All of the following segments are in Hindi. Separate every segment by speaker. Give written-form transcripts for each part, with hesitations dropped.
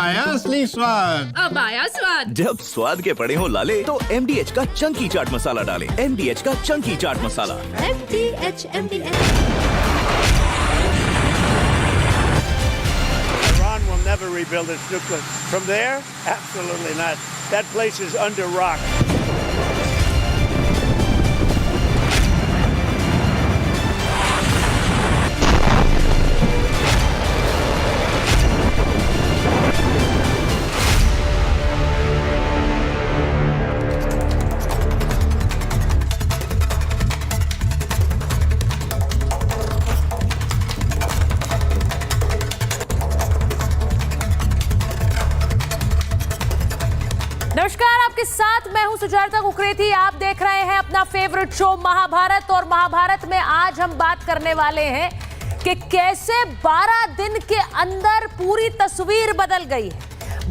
Speaker 1: आया असली स्वाद।
Speaker 2: अब आया स्वाद।
Speaker 3: जब स्वाद के पड़े हो लाले तो MDH का चंकी चाट मसाला डालें। MDH का Chunky chaat masala.
Speaker 2: MDH।
Speaker 4: Iran will never rebuild its nuclear. From there, absolutely not. That place is under rock.
Speaker 5: नमस्कार, आपके साथ मैं हूं सुजाता कुकरेती। आप देख रहे हैं अपना फेवरेट शो महाभारत। और महाभारत में आज हम बात करने वाले हैं कि कैसे 12 दिन के अंदर पूरी तस्वीर बदल गई है।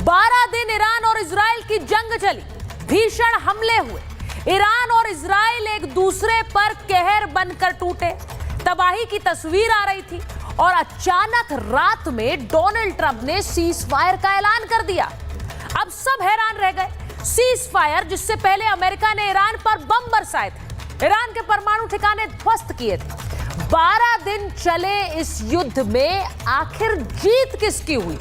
Speaker 5: 12 दिन ईरान और इजराइल की जंग चली, भीषण हमले हुए, ईरान और इजराइल एक दूसरे पर कहर बनकर टूटे, तबाही की तस्वीर आ रही थी। और अचानक रात में डोनाल्ड ट्रंप ने सीज फायर का ऐलान कर दिया। अब सब हैरान रह गए। सीज फायर, जिससे पहले अमेरिका ने ईरान पर बम बरसाए थे, ईरान के परमाणु ठिकाने ध्वस्त किए थे। 12 दिन चले इस युद्ध में आखिर जीत किसकी हुई?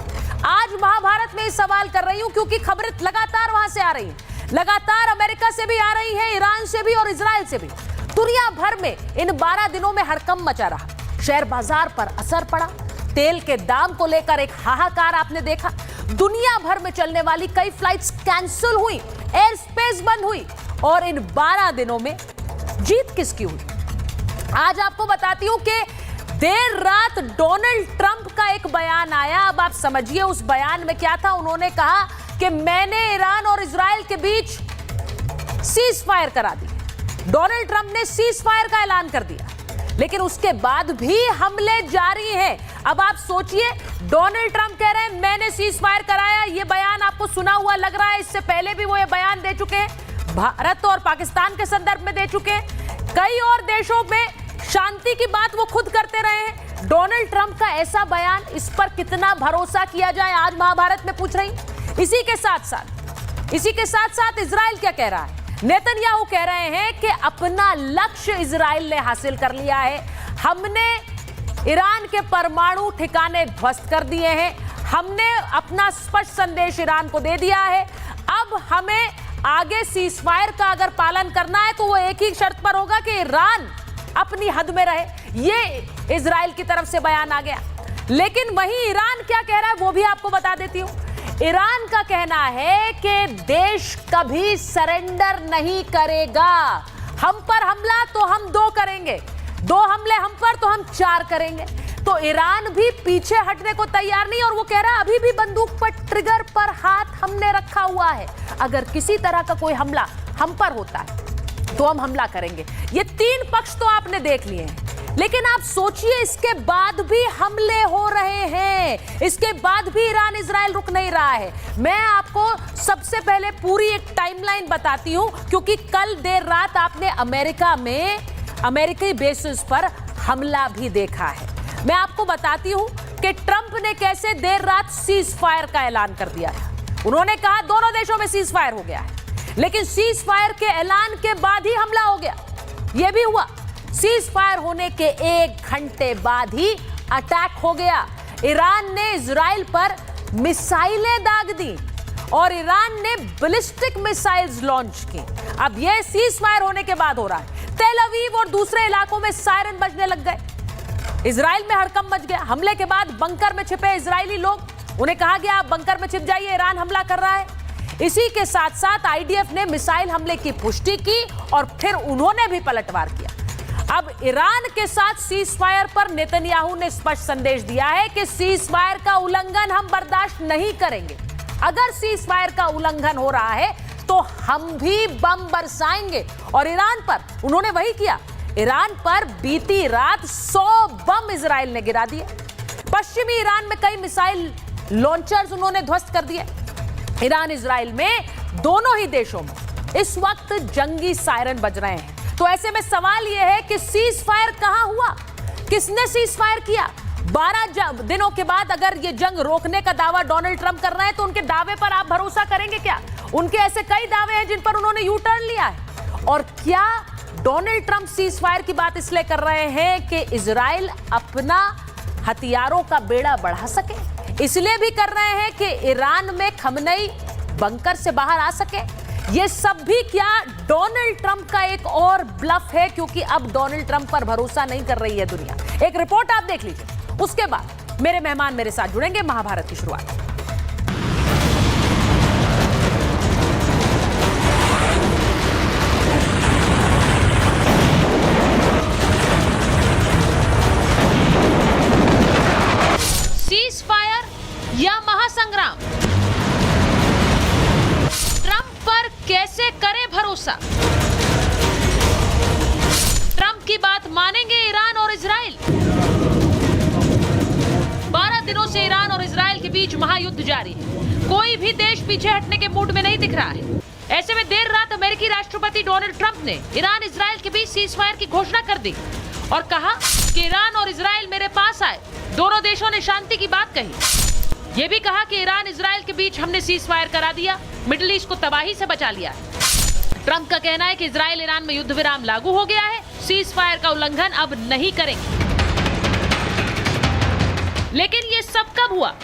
Speaker 5: आज महाभारत में सवाल कर रही हूं क्योंकि खबरें लगातार वहां से आ रही हैं, लगातार अमेरिका से भी आ रही है, ईरान से भी और इजराइल से भी। दुनिया भर में इन 12 दिनों में हड़कंप मचा रहा, शेयर बाजार पर असर पड़ा, तेल के दाम को लेकर एक हाहाकार आपने देखा, दुनिया भर में चलने वाली कई फ्लाइट्स कैंसिल हुई, एयर स्पेस बंद हुई। और इन 12 दिनों में जीत किसकी हुई? आज आपको बताती हूं कि देर रात डोनाल्ड ट्रंप का एक बयान आया। अब आप समझिए उस बयान में क्या था। उन्होंने कहा कि मैंने ईरान और इजराइल के बीच सीज फायर करा दी। डोनाल्ड ट्रंप ने सीज फायर का ऐलान कर दिया, लेकिन उसके बाद भी हमले जारी हैं। अब आप सोचिए, डोनाल्ड ट्रंप कह रहे हैं मैंने सीज फायर कराया। ये बयान आपको सुना हुआ लग रहा है, इससे पहले भी वो ये बयान दे चुके हैं, भारत और पाकिस्तान के संदर्भ में दे चुके हैं, कई और देशों में शांति की बात वो खुद करते रहे हैं। डोनाल्ड ट्रंप का ऐसा बयान, इस पर कितना भरोसा किया जाए, आज महाभारत में पूछ रही। इसी के साथ साथ इजराइल क्या कह रहा है? नेतन्याहू कह रहे हैं कि अपना लक्ष्य इजराइल ने हासिल कर लिया है, हमने ईरान के परमाणु ठिकाने ध्वस्त कर दिए हैं, हमने अपना स्पष्ट संदेश ईरान को दे दिया है। अब हमें आगे सीज फायर का अगर पालन करना है तो वो एक ही शर्त पर होगा कि ईरान अपनी हद में रहे। ये इजराइल की तरफ से बयान आ गया। लेकिन वहीं ईरान क्या कह रहा है वो भी आपको बता देती हूं। ईरान का कहना है कि देश कभी सरेंडर नहीं करेगा, हम पर हमला तो हम 2 करेंगे, 2 हमले हम पर तो हम 4 करेंगे। तो ईरान भी पीछे हटने को तैयार नहीं, और वो कह रहा है अभी भी बंदूक पर ट्रिगर पर हाथ हमने रखा हुआ है, अगर किसी तरह का कोई हमला हम पर होता है तो हम हमला करेंगे। ये 3 पक्ष तो आपने देख लिए हैं, लेकिन आप सोचिए इसके बाद भी हमले हो रहे हैं, इसके बाद भी ईरान इजराइल रुक नहीं रहा है। मैं आपको सबसे पहले पूरी एक टाइमलाइन बताती हूं, क्योंकि कल देर रात आपने अमेरिका में अमेरिकी बेसिस पर हमला भी देखा है। मैं आपको बताती हूं कि ट्रंप ने कैसे देर रात सीज फायर का ऐलान कर दिया था। उन्होंने कहा दोनों देशों में सीज फायर हो गया है, लेकिन सीज फायर के ऐलान के बाद ही हमला हो गया। यह भी हुआ, सीज फायर होने के 1 घंटे बाद ही अटैक हो गया। ईरान ने इजराइल पर मिसाइलें दाग दी और ईरान ने बैलिस्टिक मिसाइल्स लॉन्च की। अब यह सीज फायर होने के बाद हो रहा है। तेल अवीव और दूसरे इलाकों में सायरन बजने लग गए। इजराइल में हड़कंप मच गया। हमले के बाद बंकर में छिपे इजरायली लोग, उन्हें कहा गया आप बंकर में छिप जाइए, ईरान हमला कर रहा है। इसी के साथ साथ आईडीएफ ने मिसाइल हमले की पुष्टि की और फिर उन्होंने भी पलटवार किया। अब ईरान के साथ सीज फायर पर नेतन्याहू ने स्पष्ट संदेश दिया है कि सीज फायर का उल्लंघन हम बर्दाश्त नहीं करेंगे। अगर सीज फायर का उल्लंघन हो रहा है तो हम भी बम बरसाएंगे। और ईरान पर उन्होंने वही किया। ईरान पर बीती रात 100 बम इजराइल ने गिरा दिए। पश्चिमी ईरान में कई मिसाइल लॉन्चर्स उन्होंने ध्वस्त कर दिए। ईरान इजराइल में दोनों ही देशों में इस वक्त जंगी सायरन बज रहे हैं। तो ऐसे में सवाल यह है कि सीज फायर कहां हुआ, किसने सीज फायर किया? 12 दिनों के बाद अगर ये जंग रोकने का दावा डोनाल्ड ट्रंप कर रहे हैं तो उनके दावे पर आप भरोसा करेंगे क्या? उनके ऐसे कई दावे हैं जिन पर उन्होंने यू टर्न लिया है। और क्या डोनाल्ड ट्रंप सीज फायर की बात इसलिए कर रहे हैं कि इजराइल अपना हथियारों का बेड़ा बढ़ा सके? इसलिए भी कर रहे हैं कि ईरान में खमनई बंकर से बाहर आ सके? ये सब भी क्या डोनाल्ड ट्रंप का एक और ब्लफ है? क्योंकि अब डोनाल्ड ट्रंप पर भरोसा नहीं कर रही है दुनिया। एक रिपोर्ट आप देख लीजिए, उसके बाद मेरे मेहमान मेरे साथ जुड़ेंगे। महाभारत की शुरुआत। सीज फायर या महासंग्राम, ट्रंप पर कैसे करे भरोसा? ट्रंप की बात मानेंगे ईरान और इजराइल? 12 दिनों से ईरान और इजराइल के बीच महायुद्ध जारी है। कोई भी देश पीछे हटने के मूड में नहीं दिख रहा है। ऐसे में देर रात अमेरिकी राष्ट्रपति डोनाल्ड ट्रंप ने ईरान इजराइल के बीच सीज फायर की घोषणा कर दी और कहा कि ईरान और इजराइल मेरे पास आए। दोनों देशों ने शांति की बात कही। यह भी कहा कि ईरान इजराइल के बीच हमने सीज फायर करा दिया, मिडिल ईस्ट को तबाही से बचा लिया है। ट्रंप का कहना है कि इजराइल ईरान में युद्ध विराम लागू हो गया है, सीज फायर का उल्लंघन अब नहीं करेंगे। लेकिन ये सब कब हुआ?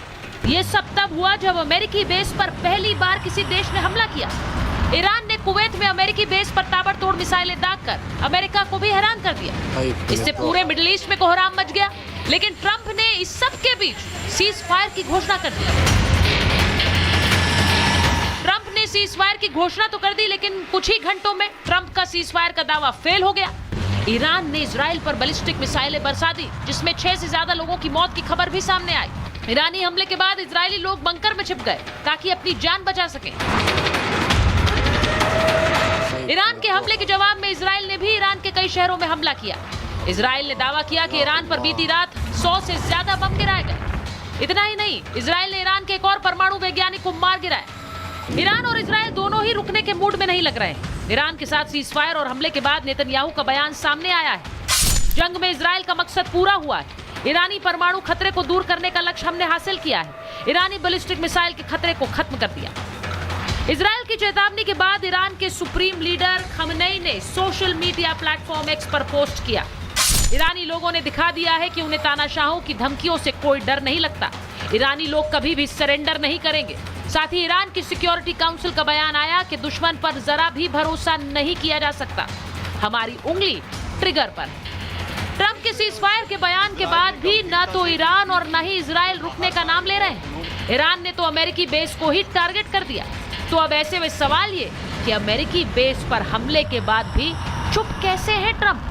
Speaker 5: ये सब तब हुआ जब अमेरिकी बेस पर पहली बार किसी देश ने हमला किया। ईरान ने कुवैत में अमेरिकी बेस पर ताबड़तोड़ मिसाइलें दागकर अमेरिका को भी हैरान कर दिया। इससे पूरे मिडिल ईस्ट में कोहराम मच गया। लेकिन ट्रंप ने इस सब के बीच सीज फायर की घोषणा कर दी। ट्रंप ने सीज फायर की घोषणा तो कर दी, लेकिन कुछ ही घंटों में ट्रंप का सीज फायर का दावा फेल हो गया। ईरान ने इजराइल पर बैलिस्टिक मिसाइलें बरसा दी, जिसमें 6 से ज्यादा लोगों की मौत की खबर भी सामने आई। ईरानी हमले के बाद इजरायली लोग बंकर में छिप गए ताकि अपनी जान बचा सकें। ईरान के हमले के जवाब में इजराइल ने भी ईरान के कई शहरों में हमला किया। इजराइल ने दावा किया कि ईरान पर बीती रात 100 से ज्यादा बम गिराए गए। इतना ही नहीं, इजराइल ने ईरान के एक और परमाणु वैज्ञानिक को मार गिराया। ईरान और इजराइल दोनों ही रुकने के मूड में नहीं लग रहे हैं। ईरान के साथ सीज फायर और हमले के बाद नेतन्याहू का बयान सामने आया है। जंग में इजराइल का मकसद पूरा हुआ है। ईरानी परमाणु खतरे को दूर करने का लक्ष्य हमने हासिल किया है। ईरानी बैलिस्टिक मिसाइल के खतरे को खत्म कर दिया। इजराइल की चेतावनी के बाद ईरान के सुप्रीम लीडर खमनई ने सोशल मीडिया प्लेटफॉर्म एक्स पर पोस्ट किया। ईरानी लोगों ने दिखा दिया है कि उन्हें तानाशाहों की धमकियों से कोई डर नहीं लगता। ईरानी लोग कभी भी सरेंडर नहीं करेंगे। साथ ही ईरान की सिक्योरिटी काउंसिल का बयान आया कि दुश्मन पर जरा भी भरोसा नहीं किया जा सकता, हमारी उंगली ट्रिगर पर। ट्रंप के सीज फायर के बयान के बाद भी न तो ईरान और न ही इजराइल रुकने का नाम ले रहे हैं। ईरान ने तो अमेरिकी बेस को ही टारगेट कर दिया। तो अब ऐसे में सवाल ये कि अमेरिकी बेस पर हमले के बाद भी चुप कैसे है ट्रंप?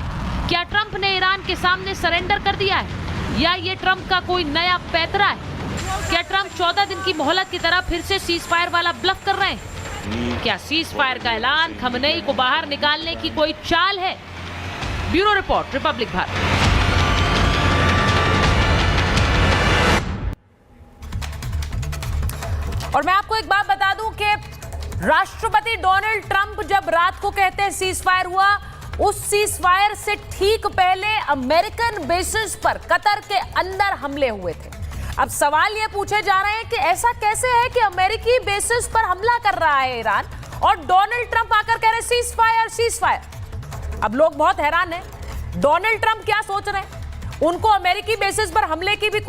Speaker 5: क्या ट्रंप ने ईरान के सामने सरेंडर कर दिया है या ये ट्रंप का कोई नया पैतरा है? क्या ट्रंप 14 दिन की मोहलत की तरह फिर से सीज फायर वाला ब्लफ कर रहे हैं? क्या सीज फायर का ऐलान खमनई को बाहर निकालने की कोई चाल है? Bureau report, Republic Bharat. और मैं आपको एक बात बता दूं कि राष्ट्रपति डोनाल्ड ट्रंप जब रात को कहते हैं सीज फायर हुआ, उस सीज फायर से ठीक पहले अमेरिकन बेसिस पर कतर के अंदर हमले हुए थे। अब सवाल ये पूछे जा रहे हैं कि ऐसा कैसे है कि अमेरिकी बेसिस पर हमला कर रहा है ईरान और डोनाल्ड ट्रंप आकर कह रहे सीज फायर, सीज फायर। अब लोग बहुत हैरान हैं, डोनाल्ड ट्रंप क्या सोच रहे हैं? उनको अमेरिकी बेसिस पर हमले की भी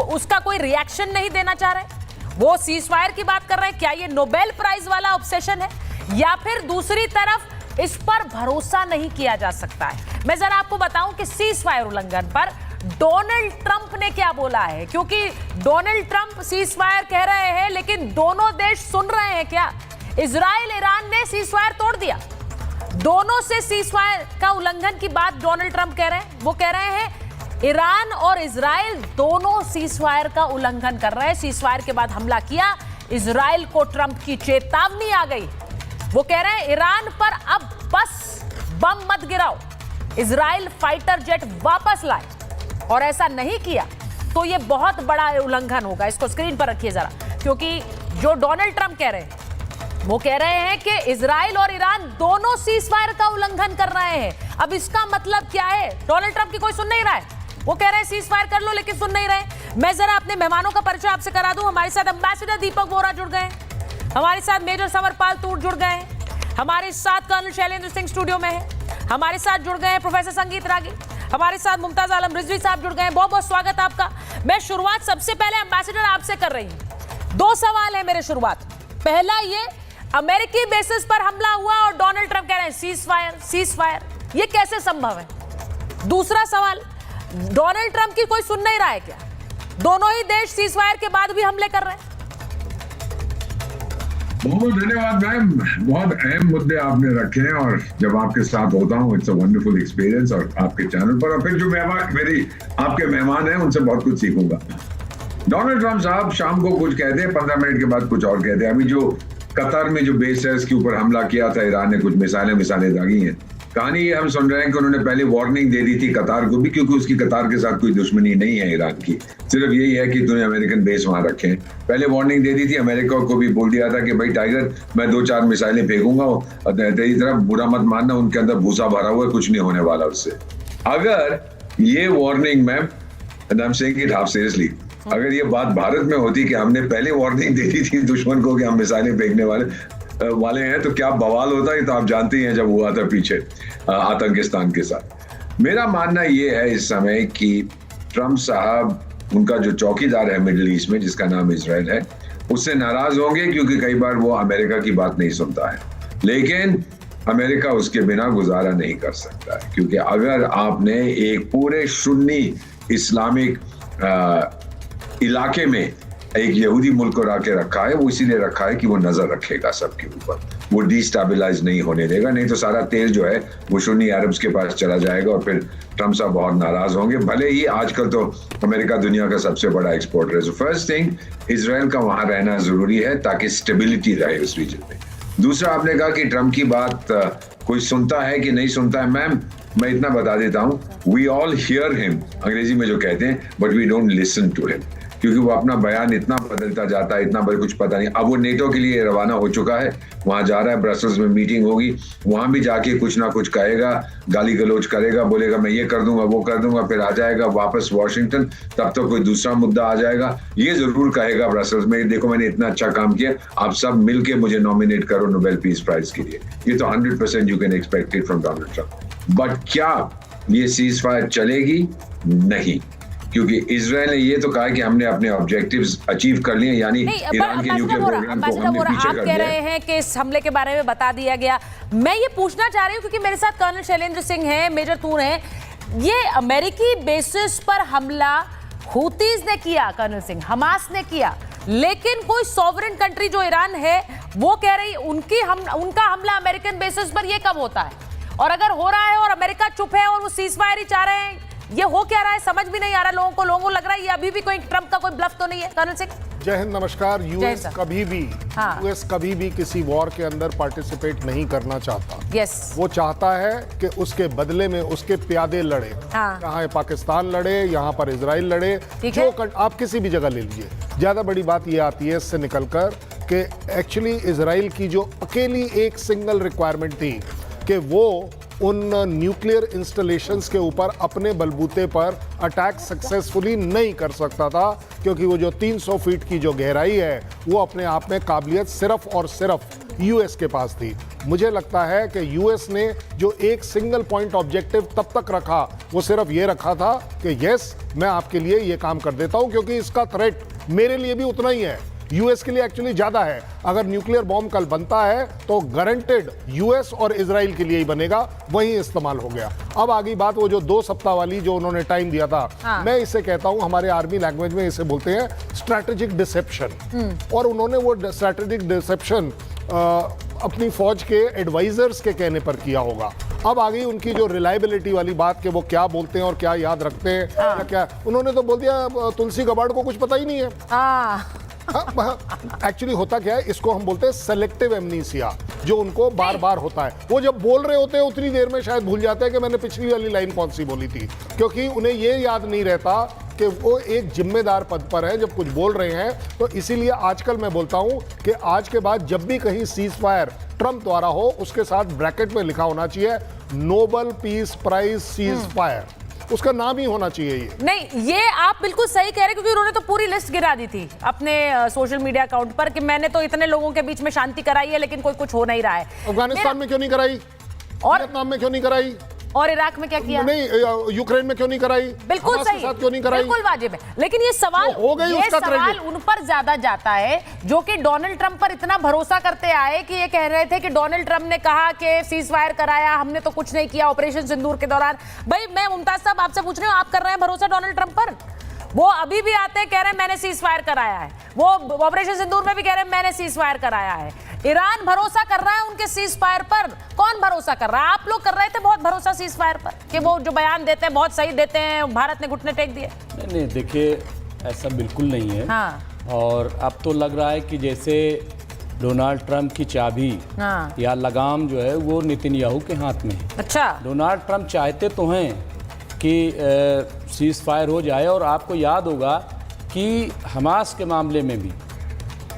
Speaker 5: उसका कोई रिएक्शन नहीं देना चाह रहे। वो सीज फायर की बात कर रहे हैं। क्या ये नोबेल प्राइज वाला ऑब्सेशन है या फिर दूसरी तरफ इस पर भरोसा नहीं किया जा सकता है? मैं जरा आपको बताऊं कि सीज फायर उल्लंघन पर डोनाल्ड ट्रंप ने क्या बोला है, क्योंकि डोनाल्ड ट्रंप सीज फायर कह रहे हैं लेकिन दोनों देश सुन रहे हैं क्या? इजराइल ईरान ने सीज फायर तोड़ दिया। दोनों से सीज फायर का उल्लंघन की बात डोनाल्ड ट्रंप कह रहे हैं। वो कह रहे हैं ईरान और इजराइल दोनों सीज फायर का उल्लंघन कर रहे हैं। सीज फायर के बाद हमला किया, इजराइल को ट्रंप की चेतावनी आ गई। वो कह रहे हैं ईरान पर अब बस बम मत गिराओ, इजराइल फाइटर जेट वापस लाए, और ऐसा नहीं किया तो ये बहुत बड़ा उल्लंघन होगा। इसको स्क्रीन पर रखिए जरा, क्योंकि जो डोनाल्ड ट्रंप कह रहे हैं वो कह रहे हैं कि इजराइल और ईरान दोनों सीज फायर का उल्लंघन कर रहे हैं। अब इसका मतलब क्या है? डोनाल्ड ट्रंप की कोई सुन नहीं रहा है। वो कह रहे हैं सीज फायर कर लो, लेकिन सुन नहीं रहे। मैं जरा अपने मेहमानों का परिचय आपसे करा दूं। हमारे साथ एम्बेसडर दीपक वोरा जुड़ गए, हमारे साथ मेजर समरपाल तूर जुड़ गए, हमारे साथ कर्नल शैलेंद्र सिंह स्टूडियो में है, हमारे साथ जुड़ गए प्रोफेसर संगीत रागी, हमारे साथ मुमताज आलम रिजवी साहब जुड़ गए। बहुत बहुत स्वागत आपका। मैं शुरुआत सबसे पहले एम्बेसडर आपसे कर रही हूं। 2 सवाल है मेरे शुरुआत। पहला, ये अमेरिकी बेसिस पर हमला हुआ और डोनाल्ड ट्रंप कह रहे हैं सीज फायर, ये कैसे संभव है? दूसरा सवाल, डोनाल्ड ट्रंप की कोई सुन नहीं रहा है क्या? दोनों ही देश सीज फायर के बाद भी हमले कर रहे हैं।
Speaker 1: बहुत धन्यवाद मैम, बहुत अहम मुद्दे आपने रखे हैं और जब आपके साथ होता हूँ इट्स अ वंडरफुल एक्सपीरियंस और आपके चैनल पर, और फिर जो आपके मेहमान हैं उनसे बहुत कुछ सीखूंगा। डोनाल्ड ट्रंप साहब शाम को कुछ कहते हैं, 15 मिनट के बाद कुछ और कहते हैं। अभी जो कतर में जो बेस है इसके ऊपर हमला किया था ईरान ने, कुछ मिसाइलें दागी हैं। कहानी ये हम सुन रहे हैं कि उन्होंने पहले वार्निंग दे दी थी कतार को भी, क्योंकि उसकी कतार के साथ कोई दुश्मनी नहीं है ईरान की, सिर्फ यही है कि तूने अमेरिकन बेस वहां रखे। पहले वार्निंग दे दी थी, अमेरिका को भी बोल दिया था कि भाई टाइगर मैं 2-4 मिसाइलें फेंकूंगा, तेरी तरफ बुरा मत मानना, उनके अंदर भूसा भरा हुआ है, कुछ नहीं होने वाला उससे। अगर ये warning ma'am, and I am saying it half seriously, अगर ये बात भारत में होती कि हमने पहले वार्निंग दे दी थी दुश्मन को कि हम मिसाइलें फेंकने वाले हैं, तो क्या बवाल होता है। तो आप जानते हैं जब हुआ था पीछे आतंकिस्तान के साथ। मेरा मानना ये है इस समय कि ट्रंप साहब, उनका जो चौकीदार है मिडिल ईस्ट में जिसका नाम इजराइल है, उससे नाराज होंगे क्योंकि कई बार वो अमेरिका की बात नहीं सुनता है, लेकिन अमेरिका उसके बिना गुजारा नहीं कर सकता है। क्योंकि अगर आपने एक पूरे सुन्नी इस्लामिक इलाके में एक यहूदी मुल्क को रखे रखा है, वो इसीलिए रखा है कि वो नजर रखेगा सबके ऊपर, वो डिस्टेबलाइज नहीं होने देगा, नहीं तो सारा तेल जो है वो सुन्नी अरब्स के पास चला जाएगा और फिर ट्रंप साहब बहुत नाराज होंगे। भले ही आजकल तो अमेरिका दुनिया का सबसे बड़ा एक्सपोर्टर है। सो फर्स्ट थिंग, इजराइल का वहां रहना जरूरी है ताकि स्टेबिलिटी रहे उस रीजन में। दूसरा, आपने कहा कि ट्रंप की बात कोई सुनता है कि नहीं सुनता है। मैम, मैं इतना बता देता हूँ, वी ऑल हियर हिम, अंग्रेजी में जो कहते हैं, but we don't listen to him, क्योंकि वो अपना बयान इतना बदलता जाता है, इतना कुछ पता नहीं। अब वो नेटो के लिए रवाना हो चुका है, वहां जा रहा है, ब्रसल्स में मीटिंग होगी, वहां भी जाके कुछ ना कुछ कहेगा, गाली गलौज करेगा, बोलेगा मैं ये कर दूंगा वो कर दूंगा, फिर आ जाएगा वापस वॉशिंगटन, तब तो कोई दूसरा मुद्दा आ जाएगा। ये जरूर कहेगा ब्रसल्स में, देखो मैंने इतना अच्छा काम किया, आप सब मिलके मुझे नॉमिनेट करो नोबेल पीस प्राइज के लिए। ये तो 100% you can expect it from Donald Trump. But क्या ये सीज फायर चलेगी? नहीं, क्योंकि इजराइल ने ये तो कहा कि हमने अपने ऑब्जेक्टिव्स अचीव कर लिए, यानी ईरान के न्यूक्लियर प्रोग्राम को हमने पीछे कर दिया। आप
Speaker 5: कह रहे हैं कि इस हमले के बारे में बता दिया गया। मैं ये पूछना चाह रही हूँ क्योंकि मेरे साथ कर्नल शैलेंद्र सिंह है, मेजर तूर है, ये अमेरिकी बेसिस पर हमला हुतीज ने किया, कर्नल सिंह, हमास ने किया, लेकिन कोई सॉवरेन कंट्री जो ईरान है वो कह रही उनका हमला अमेरिकन बेसिस पर ये कब होता है? और अगर हो रहा है और अमेरिका चुप है और वो सीज फायर ही चाह रहे हैं, ये हो क्या रहा है? समझ भी नहीं आ रहा लोगों को लग रहा है ये अभी भी कोई ट्रंप का कोई ब्लफ तो नहीं है। कर्नल सिंह,
Speaker 6: जय हिंद, नमस्कार। यूएस कभी भी किसी वॉर के अंदर पार्टिसिपेट नहीं करना चाहता। वो चाहता है कि उसके बदले में उसके प्यादे लड़े। यहाँ पाकिस्तान लड़े, यहाँ पर इजराइल लड़े, जो आप किसी भी जगह ले लीजिए। ज्यादा बड़ी बात ये आती है इससे निकलकर कि एक्चुअली इजराइल की जो अकेली एक सिंगल रिक्वायरमेंट थी कि वो उन न्यूक्लियर इंस्टॉलेशंस के ऊपर अपने बलबूते पर अटैक सक्सेसफुली नहीं कर सकता था, क्योंकि वो जो 300 फीट की जो गहराई है वो अपने आप में काबिलियत सिर्फ और सिर्फ यूएस के पास थी। मुझे लगता है कि यूएस ने जो एक सिंगल पॉइंट ऑब्जेक्टिव तब तक रखा, वो सिर्फ ये रखा था कि यस, मैं आपके लिए ये काम कर देता हूं, क्योंकि इसका थ्रेट मेरे लिए भी उतना ही है, यूएस के लिए एक्चुअली ज्यादा है। अगर न्यूक्लियर बॉम्ब कल बनता है तो गारंटेड यूएस और इजराइल के लिए ही बनेगा, वही इस्तेमाल हो गया। अब आगे बात, वो जो 2 सप्ताह वाली जो उन्होंने टाइम दिया था, मैं इसे कहता हूं, हमारे आर्मी लैंग्वेज में इसे बोलते हैं स्ट्रैटेजिक डिसेप्शन। और उन्होंने वो स्ट्रैटेजिक डिसेप्शन अपनी फौज के एडवाइजर्स के कहने पर किया होगा। अब आ गई उनकी जो रिलायबिलिटी वाली बात कि वो क्या बोलते हैं और क्या याद रखते हैं, क्या उन्होंने तो बोल दिया तुलसी गबाड़ को कुछ पता ही नहीं है। एक्चुअली होता क्या है, इसको हम बोलते हैं सेलेक्टिव एमनीसिया, जो उनको बार बार होता है। वो जब बोल रहे होते हैं उतनी देर में शायद भूल जाते हैं कि मैंने पिछली वाली लाइन कौन सी बोली थी, क्योंकि उन्हें ये याद नहीं रहता कि वो एक जिम्मेदार पद पर है जब कुछ बोल रहे हैं। तो इसीलिए आजकल मैं बोलता हूं कि आज के बाद जब भी कहीं सीज फायर ट्रंप द्वारा हो, उसके साथ ब्रैकेट में लिखा होना चाहिए Nobel peace prize cease fire. उसका नाम ही होना चाहिए ये।
Speaker 5: नहीं, ये आप बिल्कुल सही कह रहे हैं, क्योंकि उन्होंने तो पूरी लिस्ट गिरा दी थी अपने सोशल मीडिया अकाउंट पर कि मैंने तो इतने लोगों के बीच में शांति कराई है, लेकिन कोई कुछ हो नहीं रहा है।
Speaker 6: अफगानिस्तान में क्यों नहीं कराई,
Speaker 5: और
Speaker 6: वियतनाम में क्यों नहीं कराई,
Speaker 5: और इराक में क्या किया?
Speaker 6: नहीं, यूक्रेन में क्यों नहीं कराई,
Speaker 5: बिल्कुल
Speaker 6: हमास
Speaker 5: सही,
Speaker 6: के साथ क्यों नहीं कराई?
Speaker 5: बिल्कुल वाजिब है। लेकिन ये सवाल
Speaker 6: हो गई,
Speaker 5: ये
Speaker 6: उसका
Speaker 5: सवाल
Speaker 6: क्रेडिट
Speaker 5: उन पर ज्यादा जाता है जो कि डोनाल्ड ट्रंप पर इतना भरोसा करते आए कि ये कह रहे थे कि डोनाल्ड ट्रंप ने कहा कि सीज फायर कराया, हमने तो कुछ नहीं किया ऑपरेशन सिंदूर के दौरान। भाई मैं मुमताज साहब आपसे पूछ रही हूँ, आप कर रहे हैं भरोसा डोनाल्ड ट्रंप पर? वो अभी भी आते हैं, कह रहे हैं मैंने सीज फायर कराया है, वो ऑपरेशन सिंदूर में भी कह रहे हैं मैंने सीज फायर कराया है। ईरान भरोसा कर रहा है उनके सीज फायर पर, कौन भरोसा कर रहा है? आप लोग कर रहे थे बहुत भरोसा सीज फायर पर कि वो जो बयान देते हैं बहुत सही देते हैं, भारत ने घुटने टेक दिए।
Speaker 7: नहीं, देखिए ऐसा बिल्कुल नहीं है।
Speaker 5: हाँ।
Speaker 7: और अब तो लग रहा है कि जैसे डोनाल्ड ट्रंप की चाबी या लगाम जो है वो नेतन्याहू के हाथ में है।
Speaker 5: अच्छा।
Speaker 7: डोनाल्ड ट्रंप चाहते तो हैं कि सीज फायर हो जाए, और आपको याद होगा कि हमास के मामले में भी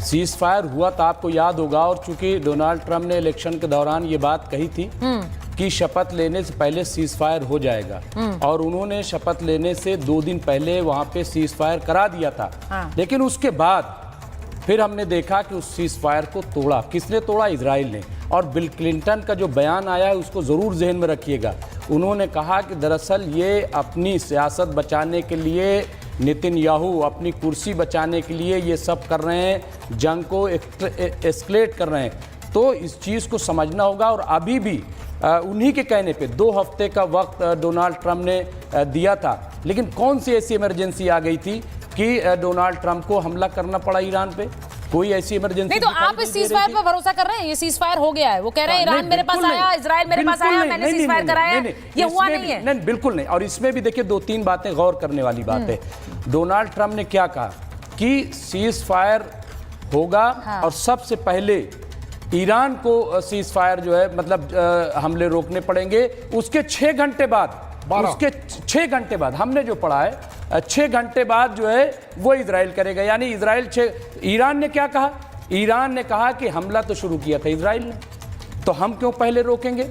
Speaker 7: सीज फायर हुआ था, आपको याद होगा। और चूंकि डोनाल्ड ट्रंप ने इलेक्शन के दौरान ये बात कही थी कि शपथ लेने से पहले सीज फायर हो जाएगा, और उन्होंने शपथ लेने से 2 दिन पहले वहां पे सीज फायर करा दिया था। लेकिन उसके बाद फिर हमने देखा कि उस सीज फायर को तोड़ा, किसने तोड़ा? इजराइल ने। और बिल क्लिंटन का जो बयान आया है उसको ज़रूर जहन में रखिएगा। उन्होंने कहा कि दरअसल ये अपनी सियासत बचाने के लिए, नेतन्याहू अपनी कुर्सी बचाने के लिए ये सब कर रहे हैं, जंग को एस्केलेट कर रहे हैं। तो इस चीज़ को समझना होगा। और अभी भी उन्हीं के कहने पे 2 हफ्ते का वक्त डोनाल्ड ट्रंप ने दिया था, लेकिन कौन सी ऐसी इमरजेंसी आ गई थी कि डोनाल्ड ट्रंप को हमला करना पड़ा ईरान पे? कोई ऐसी इमरजेंसी
Speaker 5: नहीं। तो आप इस सीज फायर पर भरोसा कर रहे हैं? ये सीज फायर हो गया है, वो कह रहे हैं ईरान मेरे पास आया, इजराइल मेरे पास आया, मैंने सीज फायर कराया, ये हुआ नहीं है।
Speaker 7: नहीं, बिल्कुल नहीं। और इसमें भी देखिए 2-3 बातें गौर करने वाली बात है। डोनाल्ड ट्रंप ने क्या कहा कि सीज फायर होगा, और सबसे पहले ईरान को सीज फायर जो है मतलब हमले रोकने पड़ेंगे। उसके 6 घंटे बाद, उसके 6 घंटे बाद हमने जो पढ़ा है, 6 घंटे बाद जो है वो इजराइल करेगा। यानी इजराइल ईरान ने क्या कहा? ईरान ने कहा कि हमला तो शुरू किया था इजराइल ने, तो हम क्यों पहले रोकेंगे?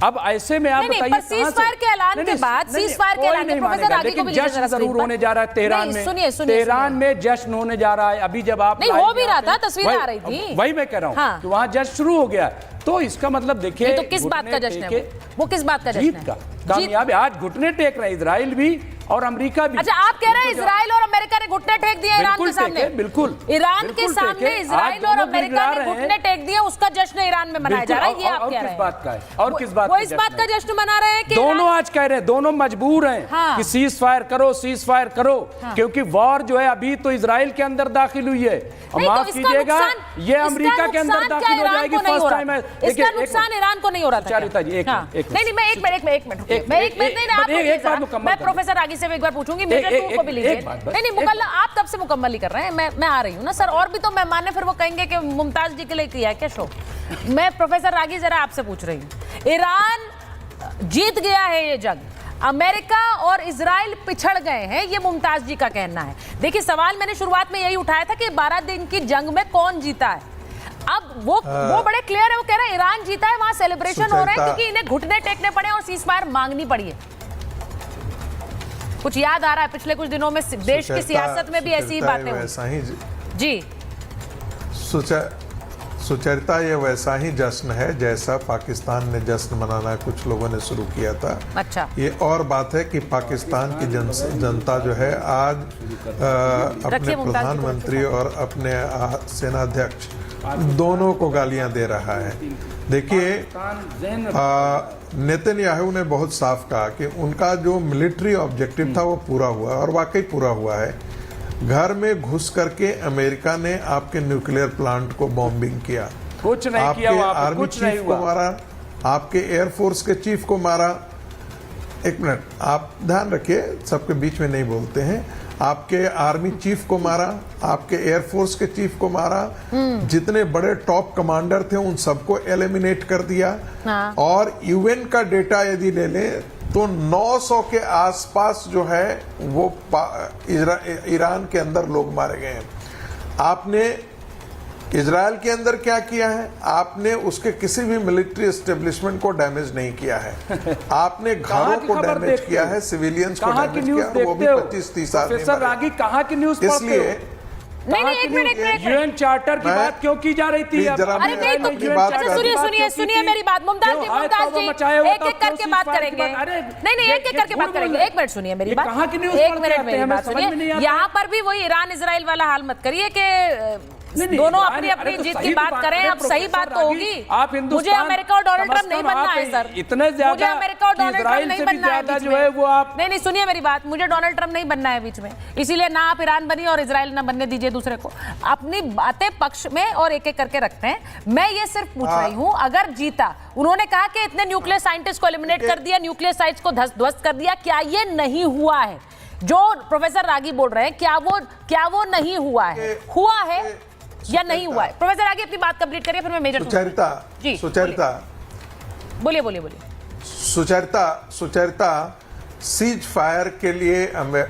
Speaker 7: अब ऐसे में आप बताइए,
Speaker 5: सीज फायर के ऐलान के बाद, सीज फायर के ऐलान के प्रोफेसर आगे को भी
Speaker 7: जश्न जरूर होने जा रहा है तेहरान में। तेहरान में जश्न होने जा रहा है। अभी जब आप
Speaker 5: नहीं हो भी रहा था, तस्वीरें आ रही थी,
Speaker 7: वही मैं कह रहा हूँ कि वहां जश्न शुरू हो गया। तो इसका मतलब देखिए,
Speaker 5: तो किस बात का जश्न है? वो किस बात का जश्न है?
Speaker 7: जीत का, कामयाबी। आज घुटने टेक रहे इजराइल भी और अमेरिका भी।
Speaker 5: अच्छा, आप कह रहे हैं इजराइल और अमेरिका ने घुटने टेक दिए ईरान के सामने?
Speaker 7: बिल्कुल,
Speaker 5: ईरान के सामने इजराइल और अमेरिका ने घुटने टेक दिए, उसका जश्न ईरान में मनाया जा रहा है। ये आप कह रहे हैं?
Speaker 7: किस बात का है? और किस बात?
Speaker 5: वो इस बात का जश्न मना रहे हैं कि
Speaker 7: दोनों आज कह रहे हैं, दोनों मजबूर हैं कि सीज फायर करो, सीज फायर करो, क्योंकि वॉर जो है अभी तो इजराइल के अंदर दाखिल हुई है। माफ कीजिएगा, ये अमेरिका के अंदर दाखिल हो जाएगी। फर्स्ट टाइम है।
Speaker 5: इसका नुकसान ईरान को नहीं हो रहा था? नहीं, मैं एक मिनट, मैं प्रोफेसर रागी से एक बार पूछूंगी, को भी लीजिए। नहीं, मुकल्ला आप तब से मुकम्मल ही कर रहे हैं, मैं आ रही हूँ ना सर। और भी तो मेहमान है, फिर वो कहेंगे कि मुमताज जी के लिए किया क्या शो। मैं प्रोफेसर रागी जरा आपसे पूछ रही हूँ, ईरान जीत गया है ये जंग, अमेरिका और इजराइल पिछड़ गए हैं, ये मुमताज जी का कहना है। देखिए, सवाल मैंने शुरुआत में यही उठाया था कि 12 दिन की जंग में कौन जीता है। अब वो बड़े क्लियर है, वो कह रहे हैं ईरान जीता है, वहां सेलिब्रेशन हो रहे हैं क्योंकि इन्हें घुटने टेकने पड़े और सीज फायर मांगनी पड़ी है। कुछ याद आ रहा है पिछले कुछ दिनों में देश की सियासत में भी ऐसी ही बातें हुई? जी,
Speaker 8: सुचरिता ये वैसा ही जश्न है जैसा पाकिस्तान ने जश्न मनाना कुछ लोगों ने शुरू किया था।
Speaker 5: अच्छा।
Speaker 8: ये और बात है कि पाकिस्तान की जनता जो है आज अपने प्रधानमंत्री और अपने सेनाध्यक्ष दोनों को गालियां दे रहा है। देखिए, नेतन्याहू ने बहुत साफ कहा कि उनका जो मिलिट्री ऑब्जेक्टिव था वो पूरा हुआ, और वाकई पूरा हुआ है। घर में घुस करके अमेरिका ने आपके न्यूक्लियर प्लांट को बॉम्बिंग किया,
Speaker 7: कुछ नहीं किया,
Speaker 8: आपके आर्मी चीफ को मारा, आपके एयरफोर्स के चीफ को मारा। एक मिनट, आप ध्यान रखिए, सबके बीच में नहीं बोलते हैं। आपके आर्मी चीफ को मारा, आपके एयरफोर्स के चीफ को मारा, जितने बड़े टॉप कमांडर थे उन सबको एलिमिनेट कर दिया। और यूएन का डेटा यदि ले लें तो 900 के आसपास जो है वो ईरान के अंदर लोग मारे गए हैं। आपने इजराइल के अंदर क्या किया है? आपने उसके किसी भी मिलिट्री एस्टेब्लिशमेंट को डैमेज नहीं किया है। आपने घरों को डैमेज किया है, सिविलियंस को डैमेज किया, वो भी 25-30 आदमी।
Speaker 7: प्रोफेसर रागी कहाँ की न्यूज़ पढ़ते हो?
Speaker 8: इसलिए
Speaker 5: नहीं, एक मिनट
Speaker 7: यूएन चार्टर की बात क्यों की जा रही थी?
Speaker 8: जरा
Speaker 5: अरे नहीं तो सुनिए मेरी बात। मुमताज जी एक एक करके बात करेंगे। नहीं एक एक करके बात करेंगे। एक मिनट सुनिए मेरी बात, एक मिनट मेरी बात सुनिए। यहाँ पर भी वही ईरान इजराइल वाला हाल मत करिए कि दोनों अपनी अपनी जीत की बात करें। अब सही बात तो होगी। मुझे अमेरिका और डोनाल्ड ट्रम्प नहीं बनना है सर,
Speaker 7: इतने ज्यादा
Speaker 5: मुझे अमेरिका और डोनाल्ड ट्रम्प नहीं बनना है बीच
Speaker 7: जो है वो आप
Speaker 5: नहीं सुनिए मेरी बात, मुझे डोनाल्ड ट्रम्प नहीं बनना है बीच में। इसीलिए ना आप ईरान बनिए और इजराइल ना बनने दीजिए दूसरे को। अपनी बातें पक्ष में और एक एक करके रखते हैं। मैं ये सिर्फ पूछ रही हूँ, अगर जीता, उन्होंने कहा कि इतने न्यूक्लियर साइंटिस्ट को एलिमिनेट कर दिया, न्यूक्लियर साइट्स को ध्वस्त कर दिया, क्या ये नहीं हुआ है जो प्रोफेसर रागी बोल रहे हैं? क्या वो नहीं हुआ है? हुआ है या नहीं हुआ है? प्रोफेसर आगे अपनी बात कंप्लीट करिए, फिर मैं मेजर
Speaker 8: सुचरिता
Speaker 5: बोलिए।
Speaker 8: सुचरिता सीज फायर के लिए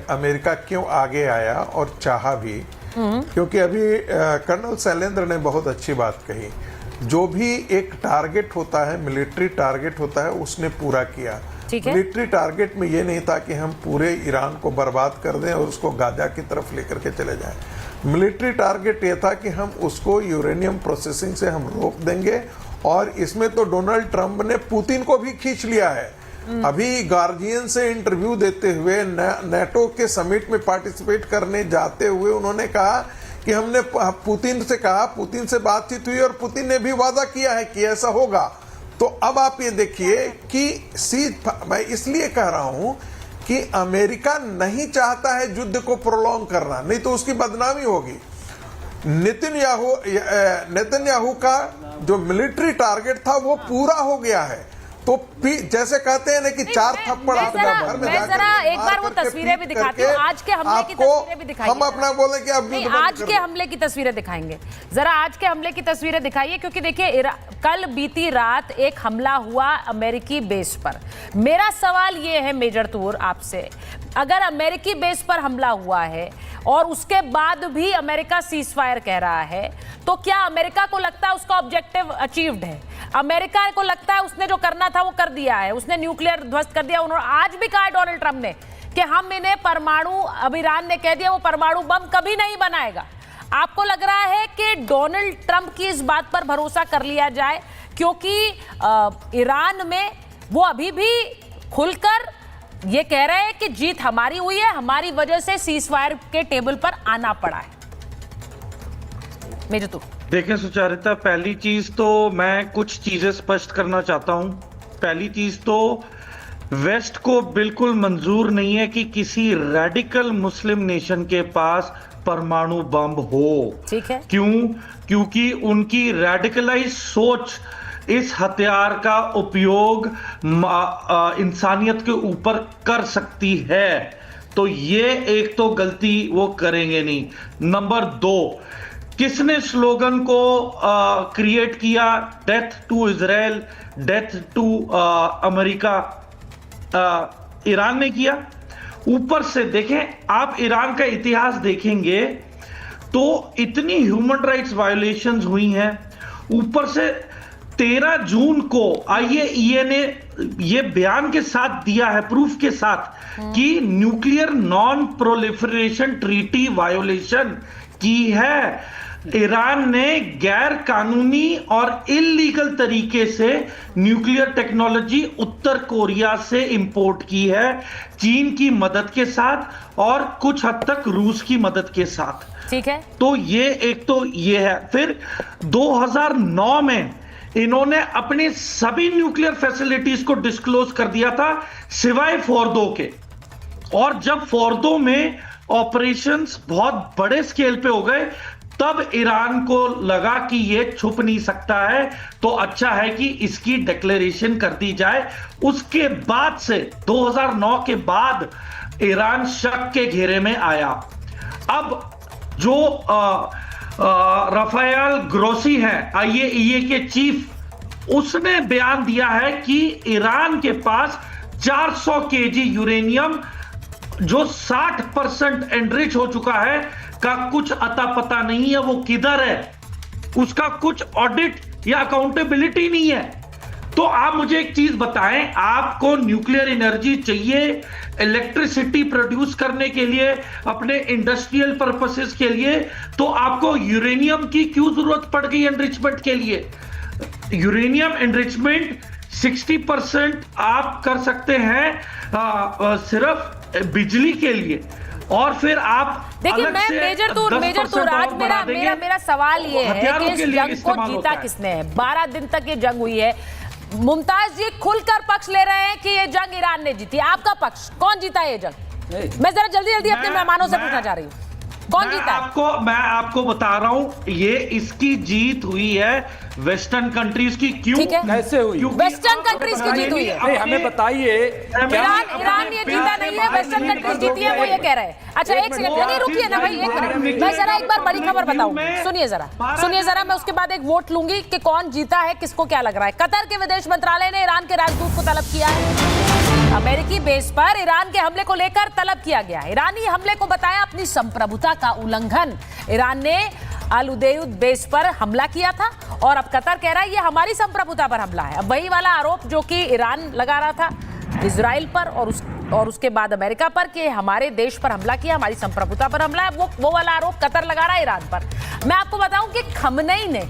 Speaker 8: अमेरिका क्यों आगे आया और चाहा भी? क्योंकि अभी कर्नल शैलेंद्र ने बहुत अच्छी बात कही। जो भी एक टारगेट होता है, मिलिट्री टारगेट होता है, उसने पूरा किया। मिलिट्री टारगेट में ये नहीं था कि हम पूरे ईरान को बर्बाद कर दें और उसको गाजा की तरफ लेकर के चले जाएं। मिलिट्री टारगेट ये था कि हम उसको यूरेनियम प्रोसेसिंग से हम रोक देंगे। और इसमें तो डोनाल्ड ट्रंप ने पुतिन को भी खींच लिया है। अभी गार्जियन से इंटरव्यू देते हुए, नेटो के समिट में पार्टिसिपेट करने जाते हुए उन्होंने कहा कि हमने पुतिन से कहा, पुतिन से बातचीत हुई और पुतिन ने भी वादा किया है कि ऐसा होगा। तो अब आप ये देखिए कि मैं इसलिए कह रहा हूं कि अमेरिका नहीं चाहता है युद्ध को प्रोलॉन्ग करना, नहीं तो उसकी बदनामी होगी। नेतन्याहू का जो मिलिट्री टारगेट था वो पूरा हो गया है। तो जैसे कहते हैं ना कि चार थप्पड़ आप घर में
Speaker 5: एक बार वो तस्वीरें भी दिखाती हूँ, आज के हमले की तस्वीरें भी दिखाइए।
Speaker 8: हम अपना बोले कि अब
Speaker 5: आज के हमले की तस्वीरें दिखाएंगे, जरा आज के हमले की तस्वीरें दिखाइए। क्योंकि देखिए कल बीती रात एक हमला हुआ अमेरिकी बेस पर। मेरा सवाल ये है मेजर तूर आपसे, अगर अमेरिकी बेस पर हमला हुआ है और उसके बाद भी अमेरिका सीज फायर कह रहा है, तो क्या अमेरिका को लगता है उसका ऑब्जेक्टिव अचीव्ड है? अमेरिका को लगता है उसने जो करना था वो कर दिया है, उसने न्यूक्लियर ध्वस्त कर दिया? उन्होंने आज भी कहा डोनाल्ड ट्रंप ने कि हम इन्हें परमाणु, अब ईरान ने कह दिया वो परमाणु बम कभी नहीं बनाएगा। आपको लग रहा है कि डोनाल्ड ट्रंप की इस बात पर भरोसा कर लिया जाए? क्योंकि ईरान में वो अभी भी खुलकर ये कह रहे हैं कि जीत हमारी हुई है, हमारी वजह से सीज फायर के टेबल पर आना पड़ा है। मेरे तो
Speaker 9: देखें सुचारिता, पहली चीज तो मैं कुछ चीजें स्पष्ट करना चाहता हूं। पहली चीज तो वेस्ट को बिल्कुल मंजूर नहीं है कि किसी रेडिकल मुस्लिम नेशन के पास परमाणु बम हो।
Speaker 5: ठीक है।
Speaker 9: क्यों? क्योंकि उनकी रेडिकलाइज सोच इस हथियार का उपयोग इंसानियत के ऊपर कर सकती है। तो ये एक तो गलती वो करेंगे नहीं। नंबर 2, किसने स्लोगन को क्रिएट किया? Death to Israel, death to America, Iran ने किया। ऊपर से देखें, आप ईरान का इतिहास देखेंगे तो इतनी ह्यूमन राइट्स वायोलेशंस हुई हैं। ऊपर से 13 जून को IAEA ने ये बयान के साथ दिया है, प्रूफ के साथ, कि nuclear non proliferation treaty violation की है। ईरान ने गैर कानूनी और इल्लीगल तरीके से न्यूक्लियर टेक्नोलॉजी उत्तर कोरिया से इंपोर्ट की है, चीन की मदद के साथ और कुछ हद तक रूस की मदद के साथ।
Speaker 5: ठीक है। तो
Speaker 9: ये एक तो ये है। फिर 2009 में इन्होंने अपनी सभी न्यूक्लियर फैसिलिटीज को डिस्क्लोज कर दिया था सिवाय फोर्दो के। और जब फोर्दो में ऑपरेशंस बहुत बड़े स्केल पे हो गए, तब ईरान को लगा कि ये छुप नहीं सकता है, तो अच्छा है कि इसकी डिक्लेरेशन कर दी जाए। उसके बाद से 2009 के बाद ईरान शक के घेरे में आया। अब जो राफेल ग्रोसी हैं, IAEA के चीफ, उसने बयान दिया है कि ईरान के पास 400 kg यूरेनियम जो 60% एनरिच हो चुका है का कुछ अता पता नहीं है, वो किधर है। उसका कुछ ऑडिट या अकाउंटेबिलिटी नहीं है। तो आप मुझे एक चीज बताएं, आपको न्यूक्लियर एनर्जी चाहिए इलेक्ट्रिसिटी प्रोड्यूस करने के लिए, अपने इंडस्ट्रियल पर्पसेस के लिए, तो आपको यूरेनियम की क्यों जरूरत पड़ गई एनरिचमेंट के लिए? यूरेनियम एनरिचमेंट 60% आप कर सकते हैं सिर्फ बिजली के लिए, और फिर आप
Speaker 5: देखिए मैं मेजर तूर आज मेरा सवाल ये है कि इस जंग को जीता किसने है? 12 दिन तक ये जंग हुई है। मुमताज जी खुलकर पक्ष ले रहे हैं कि ये जंग ईरान ने जीती। आपका पक्ष, कौन जीता है ये जंग? मैं जरा जल्दी अपने मेहमानों से पूछना चाह रही हूँ, कौन जीता?
Speaker 9: मैं आपको बता रहा हूं, ये इसकी जीत हुई है वेस्टर्न कंट्रीज की। क्यों,
Speaker 7: कैसे हुई?
Speaker 5: वेस्टर्न कंट्रीज की जीत हुई है।
Speaker 7: हमें बताइए।
Speaker 5: ईरान ये जीता नहीं है, वेस्टर्न कंट्रीज जीती है, वो ये कह रहे हैं। अच्छा एक सेकंड, नहीं रुकिए ना भाई, एक मिनट, मैं जरा एक बार बड़ी खबर बताऊं, सुनिए जरा, मैं उसके बाद एक वोट लूंगी कि कौन जीता है, किसको क्या लग रहा है। कतर के विदेश मंत्रालय ने ईरान के राजदूत को तलब किया है। अमेरिकी बेस पर ईरान के हमले को लेकर तलब किया गया। ईरानी हमले को बताया अपनी संप्रभुता का उल्लंघन। ईरान ने अल उदेद बेस पर हमला किया था और अब कतर कह रहा है ये हमारी संप्रभुता पर हमला है। अब वही वाला आरोप जो कि ईरान लगा रहा था इजराइल पर और उसके बाद अमेरिका पर कि हमारे देश पर हमला किया, हमारी संप्रभुता पर हमला है, वो वाला आरोप कतर लगा रहा है ईरान पर। मैं आपको बताऊं कि खमनेई ने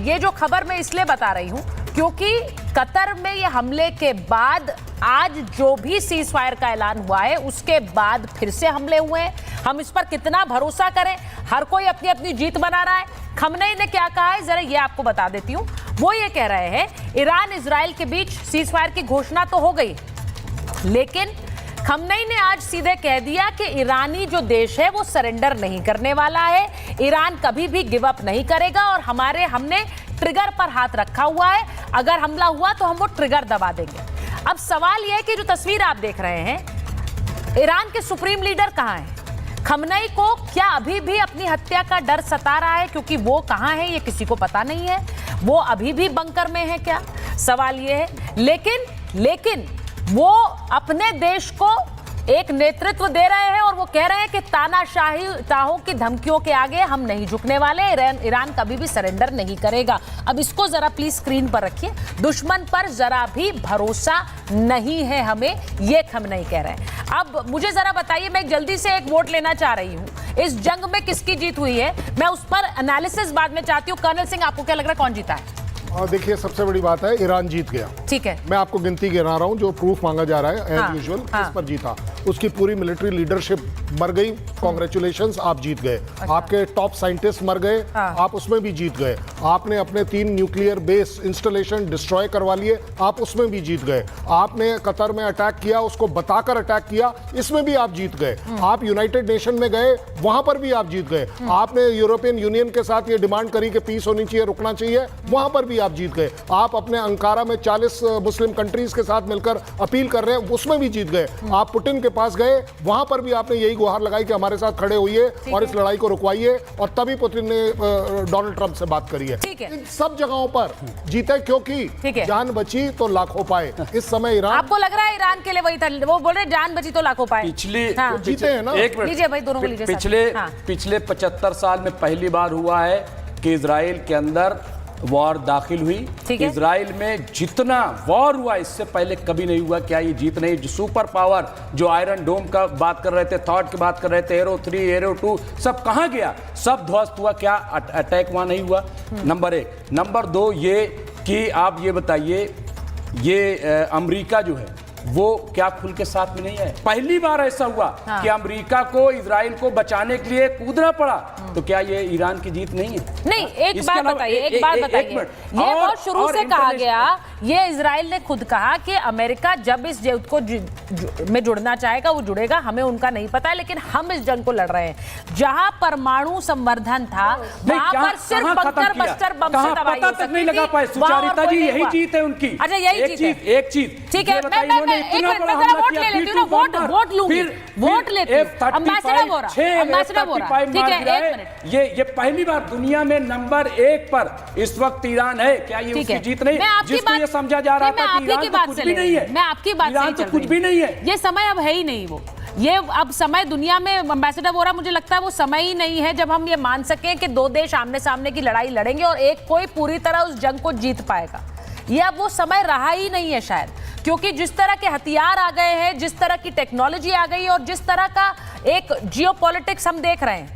Speaker 5: ये जो खबर मैं इसलिए बता रही हूं क्योंकि कतर में ये हमले के बाद आज जो भी सीज फायर का ऐलान हुआ है उसके बाद फिर से हमले हुए हैं। हम इस पर कितना भरोसा करें? हर कोई अपनी अपनी जीत बना रहा है। खमनेई ने क्या कहा है जरा ये आपको बता देती हूं। वो ये कह रहे हैं ईरान इजराइल के बीच सीज फायर की घोषणा तो हो गई, लेकिन खमनेई ने आज सीधे कह दिया कि ईरानी जो देश है वो सरेंडर नहीं करने वाला है, ईरान कभी भी गिव अप नहीं करेगा और हमने ट्रिगर पर हाथ रखा हुआ है, अगर हमला हुआ तो हम वो ट्रिगर दबा देंगे। अब सवाल यह है कि जो तस्वीर आप देख रहे हैं, ईरान के सुप्रीम लीडर कहां हैं? खमनेई को क्या अभी भी अपनी हत्या का डर सता रहा है क्योंकि वो कहां है ये किसी को पता नहीं है? वो अभी भी बंकर में है क्या? सवाल ये है। लेकिन वो अपने देश को एक नेतृत्व दे रहे हैं और वो कह रहे हैं कि तानाशाहों की धमकियों के आगे हम नहीं झुकने वाले, ईरान कभी भी सरेंडर नहीं करेगा। अब इसको जरा प्लीज स्क्रीन पर रखिए। दुश्मन पर जरा भी भरोसा नहीं है हमें, ये खमनेई कह रहे हैं। अब मुझे जरा बताइए, मैं जल्दी से एक वोट लेना चाह रही हूं, इस जंग में किसकी जीत हुई है? मैं उस पर एनालिसिस बाद में चाहती हूँ। कर्नल सिंह, आपको क्या लग रहा है कौन जीता है?
Speaker 6: देखिए, सबसे बड़ी बात है ईरान जीत गया।
Speaker 5: ठीक है, मैं
Speaker 6: आपको गिनती गिना रहा हूं जो प्रूफ मांगा जा रहा है एज यूजुअल। किस पर जीता? उसकी पूरी मिलिट्री लीडरशिप मर गई, कांग्रेचुलेशंस, आप जीत गए। अच्छा। आपके टॉप साइंटिस्ट मर गए, आप उसमें भी जीत गए। आपने अपने 3 न्यूक्लियर बेस इंस्टॉलेशन डिस्ट्रॉय करवा लिए, आप उसमें भी जीत गए। आपने कतर में अटैक किया, उसको बताकर अटैक किया, इसमें भी आप जीत गए। आप यूनाइटेड नेशन में गए, वहां पर भी आप जीत गए। आपने यूरोपियन यूनियन के साथ ये डिमांड करी कि पीस होनी चाहिए, रुकना चाहिए, वहां पर भी आप जीत गए। आप अपने अंकारा में 40 मुस्लिम कंट्रीज के साथ मिलकर अपील कर रहे हैं, उसमें भी जीत गए। आप पुतिन के पास गए, वहां पर भी आपने यही गुहार लगाई कि हमारे साथ खड़े होइए और इस लड़ाई को रुकवाइए, और तभी पुतिन ने डोनाल्ड ट्रंप से बात करी है। इन सब जगहों पर जीते क्योंकि जान बची तो लाखों पाए। इस समय ईरान, आपको
Speaker 5: लग रहा है ईरान के लिए वही था, वो बोल रहे जान बची तो लाखों पाए।
Speaker 6: जीते हैं ना।
Speaker 5: लीजिए भाई, दोनों को लीजिए।
Speaker 7: पिछले 75 साल में पहली बार हुआ है कि इजराइल के अंदर वॉर दाखिल हुई। इजराइल में जितना वॉर हुआ इससे पहले कभी नहीं हुआ। क्या ये जीत नहीं? जो सुपर पावर, जो आयरन डोम का बात कर रहे थे, थॉट की बात कर रहे थे, एरो 3 एरो 2 सब कहां गया? सब ध्वस्त हुआ। क्या अटैक वहां नहीं हुआ? नंबर 1। नंबर 2 ये कि आप ये बताइए, ये अमेरिका जो है वो क्या खुल के साथ में नहीं है? पहली बार ऐसा हुआ कि अमेरिका को इजराइल को बचाने के लिए कूदना पड़ा। तो क्या ये ईरान की जीत नहीं है?
Speaker 5: नहीं, एक बात बताइए, ये बहुत शुरू से कहा गया, ये इजराइल ने खुद कहा कि अमेरिका जब इस युद्ध को में जुड़ना चाहेगा वो जुड़ेगा, हमें उनका नहीं पता है, लेकिन हम इस जंग को लड़ रहे हैं। जहां परमाणु संवर्धन था वहां पर सिर्फ बंकर बस्टर बम से दबाई हो सकती थी।
Speaker 7: सुचारिता जी, यही जीत है उनकी।
Speaker 5: अच्छा, यही चीज,
Speaker 7: एक चीज।
Speaker 5: ठीक है, मैं वोट ले लेती हूँ, वोट लूंगी, वोट लेती हूँ। एम्बेसडर हो रहा, ठीक है, एक मिनट।
Speaker 7: ये पहली बार दुनिया में नंबर 1 पर इस वक्त ईरान है। क्या ये उसकी जीत नहीं? जिसको ये समझा जा रहा था कि ईरान तो कुछ भी नहीं है,
Speaker 5: मैं आपकी बात
Speaker 7: ईरान तो कुछ भी नहीं है।
Speaker 5: ये समय अब है ही नहीं वो, ये अब समय दुनिया में एम्बेसडर वोरा मुझे लगता है वो समय ही नहीं है जब हम ये मान सकें कि दो देश आमने सामने की लड़ाई लड़ेंगे और एक कोई पूरी तरह उस जंग को जीत पाएगा। ये अब वो समय रहा ही नहीं है शायद, क्योंकि जिस तरह के हथियार आ गए हैं, जिस तरह की टेक्नोलॉजी आ गई और जिस तरह का एक जियोपॉलिटिक्स हम देख रहे हैं,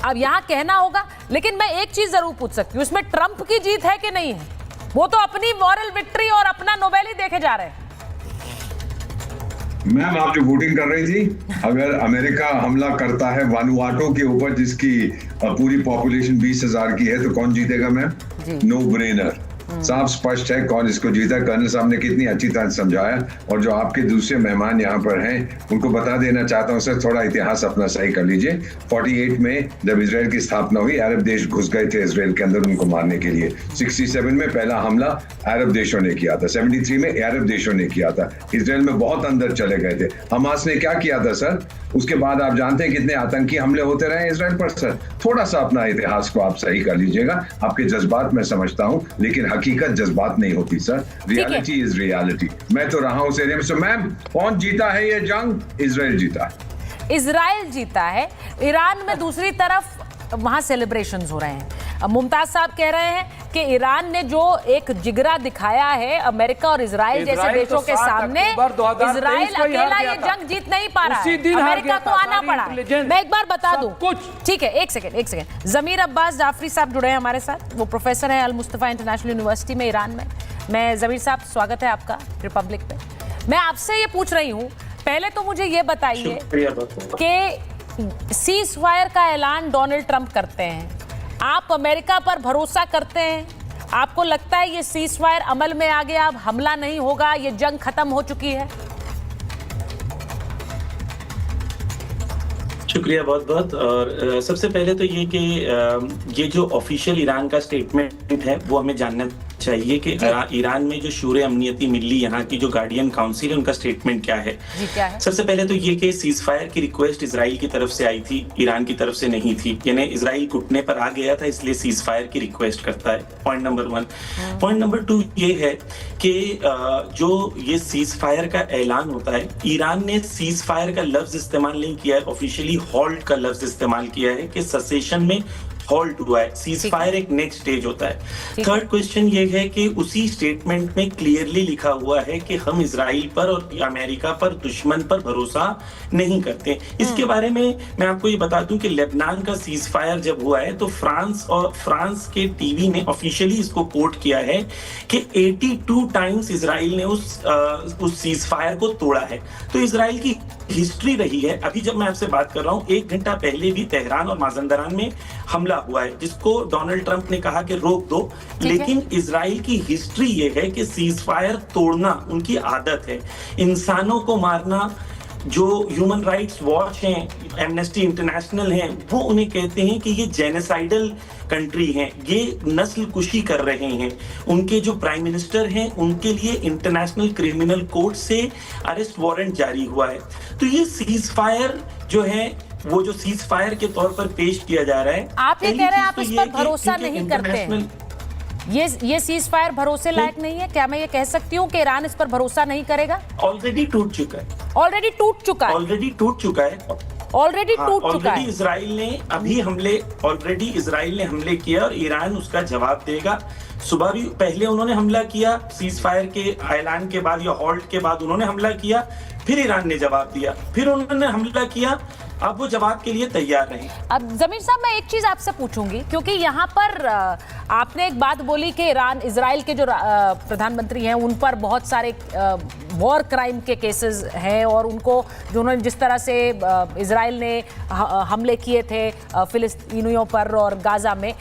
Speaker 5: अब यहाँ कहना होगा। लेकिन मैं एक चीज जरूर पूछ सकती हूँ, इसमें ट्रंप की जीत है कि नहीं है? वो तो अपनी मॉरल विक्ट्री और अपना नोबेल ही देखे जा रहे हैं।
Speaker 1: मैम, आप जो वोटिंग कर रही थी, अगर अमेरिका हमला करता है वानुआटो के ऊपर जिसकी पूरी पॉपुलेशन 20,000 की है, तो कौन जीतेगा मैम? नो ब्रेनर, साफ स्पष्ट है कौन इसको जीता। कर्नल साहब ने कितनी अच्छी तरह समझाया। और जो आपके दूसरे मेहमान यहाँ पर हैं, उनको बता देना चाहता हूँ सर, थोड़ा इतिहास अपना सही कर लीजिए। 48 में जब इजराइल की स्थापना हुई, अरब देश घुस गए थे इजराइल के अंदर उनको मारने के लिए। 67 में पहला हमला अरब देशों ने किया था, 73 में अरब देशों ने किया था। इजराइल में बहुत अंदर चले गए थे। हमास ने क्या किया था सर? उसके बाद आप जानते हैं कितने आतंकी हमले होते रहे इजराइल पर सर। थोड़ा सा अपना इतिहास को आप सही कर लीजिएगा। आपके जज्बात मैं समझता हूँ, लेकिन हकीकत जज्बात नहीं होती सर। Reality is reality. मैं तो रहा हूँ उस एरिया में। सो मैम, कौन जीता है ये जंग? इजराइल जीता है।
Speaker 5: इजराइल जीता है। ईरान में दूसरी तरफ वहां सेलिब्रेशंस हो रहे हैं। मुमताज साहब कह रहे हैं कि ईरान ने जो एक जिगरा दिखाया है अमेरिका और इजराइल जैसे देशों के सामने, इजराइल अकेला ये जंग जीत नहीं पा रहा है, अमेरिका को आना पड़ा। मैं एक बार बता दूं, ठीक है, एक सेकंड। जमीर अब्बास जाफरी साहब जुड़े हैं हमारे साथ। वो प्रोफेसर हैं अल मुस्तफा इंटरनेशनल यूनिवर्सिटी में ईरान में। मैं जमीर साहब, स्वागत है आपका रिपब्लिक पे। मैं आपसे ये पूछ रही हूँ, पहले तो मुझे ये बताइए कि सीज फायर का ऐलान डोनाल्ड ट्रंप करते हैं, आप अमेरिका पर भरोसा करते हैं? आपको लगता है ये सीज फायर अमल में आ गया, अब हमला नहीं होगा, ये जंग खत्म हो चुकी है?
Speaker 10: शुक्रिया बहुत बहुत। और सबसे पहले तो ये कि ये जो ऑफिशियल ईरान का स्टेटमेंट है वो हमें जानना चाहिए कि ईरान में जो शूरे अमनियती मिली, यहाँ की जो गार्डियन काउंसिल है, उनका स्टेटमेंट क्या है? सबसे पहले तो ये कि सीज फायर की रिक्वेस्ट इजराइल की तरफ से आई थी, ईरान की तरफ से नहीं थी। यानी इजराइल घुटने पर आ गया था, इसलिए सीज फायर की रिक्वेस्ट करता है। Point number 1। पॉइंट नंबर 2 ये है कि जो ये सीज फायर का ऐलान होता है, ईरान ने सीज फायर का लफ्ज इस्तेमाल नहीं किया है, ऑफिशियली हॉल्ट का लफ्ज इस्तेमाल किया है कि सेसेशन में हॉल्ट हुआ है। सीज फायर एक नेक्स्ट स्टेज होता है। थर्ड क्वेश्चन ये है कि उसी स्टेटमेंट में क्लियरली लिखा हुआ है कि हम इजराइल पर और अमेरिका पर, दुश्मन पर भरोसा नहीं करते। इसके बारे में मैं आपको ये बता दूं कि लेबनान का सीज फायर जब हुआ है तो फ्रांस के टीवी ने ऑफिशियली इसको कोट किया है कि 82 टाइम्स इजराइल ने उस सीज फायर को तोड़ा है। तो इजराइल की हिस्ट्री रही है। अभी जब मैं आपसे बात कर रहा हूँ, 1 घंटा पहले भी तेहरान और माजंदरान में हमला हुआ है, जिसको डोनाल्ड ट्रंप ने कहा कि रोक दो। लेकिन इजराइल की हिस्ट्री ये है कि सीज फायर तोड़ना उनकी आदत है। इंसानों को मारना, जो ह्यूमन राइट्स वॉच हैं, एमनेस्टी इंटरनेशनल हैं, वो उन्हें कहते हैं कि ये जेनोसाइडल कंट्री हैं, ये नस्ल कुशी कर रहे हैं। उनके जो प्राइम मिनिस्टर हैं, उनके लिए इंटरनेशनल क्रिमिनल कोर्ट से अरेस्ट वारंट जारी हुआ है। तो ये सीज फायर जो है, वो जो सीज फायर के तौर पर पेश किया जा रहा है,
Speaker 5: आप ये कह रहे हैं आप इस पर भरोसा नहीं करते हैं? ये सीज फायर भरोसे लायक नहीं है? क्या मैं ये कह सकती हूँ कि ईरान इस पर भरोसा नहीं करेगा?
Speaker 10: ऑलरेडी टूट चुका है। इजराइल ने हमले किया और ईरान उसका जवाब देगा। सुबह भी पहले उन्होंने हमला किया, सीज फायर के ऐलान के बाद या हॉल्ट के बाद उन्होंने हमला किया, फिर ईरान ने जवाब दिया, फिर उन्होंने हमला किया। अब वो जवाब के लिए तैयार नहीं। अब
Speaker 5: जमीर साहब, मैं एक चीज आपसे पूछूंगी, क्योंकि यहाँ पर आपने एक बात बोली कि इजराइल के जो प्रधानमंत्री हैं उन पर बहुत सारे वॉर क्राइम के केसेस हैं और उनको जो उन्होंने जिस तरह से इजराइल ने हमले किए थे फिलिस्तीनियों पर और गाजा में,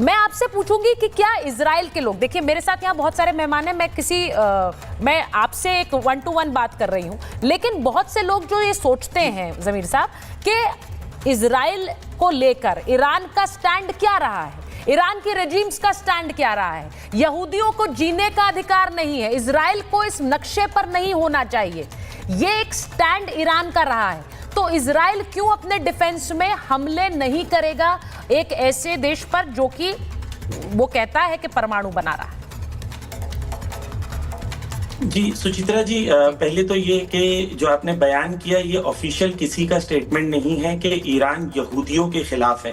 Speaker 5: मैं आपसे पूछूंगी कि क्या इजराइल के लोग, देखिए मेरे साथ यहाँ बहुत सारे मेहमान हैं, मैं आपसे एक 1-to-1 बात कर रही हूँ, लेकिन बहुत से लोग जो ये सोचते हैं जमीर साहब कि इजराइल को लेकर ईरान का स्टैंड क्या रहा है, ईरान की रेजिम्स का स्टैंड क्या रहा है, यहूदियों को जीने का अधिकार नहीं है, इजराइल को इस नक्शे पर नहीं होना चाहिए, ये एक स्टैंड ईरान का रहा है। तो इजराइल क्यों अपने डिफेंस में हमले नहीं करेगा एक ऐसे देश पर जो कि वो कहता है कि परमाणु बना रहा है?
Speaker 10: जी सुचित्रा जी, पहले तो ये कि जो आपने बयान किया ये ऑफिशियल किसी का स्टेटमेंट नहीं है कि ईरान यहूदियों के खिलाफ है।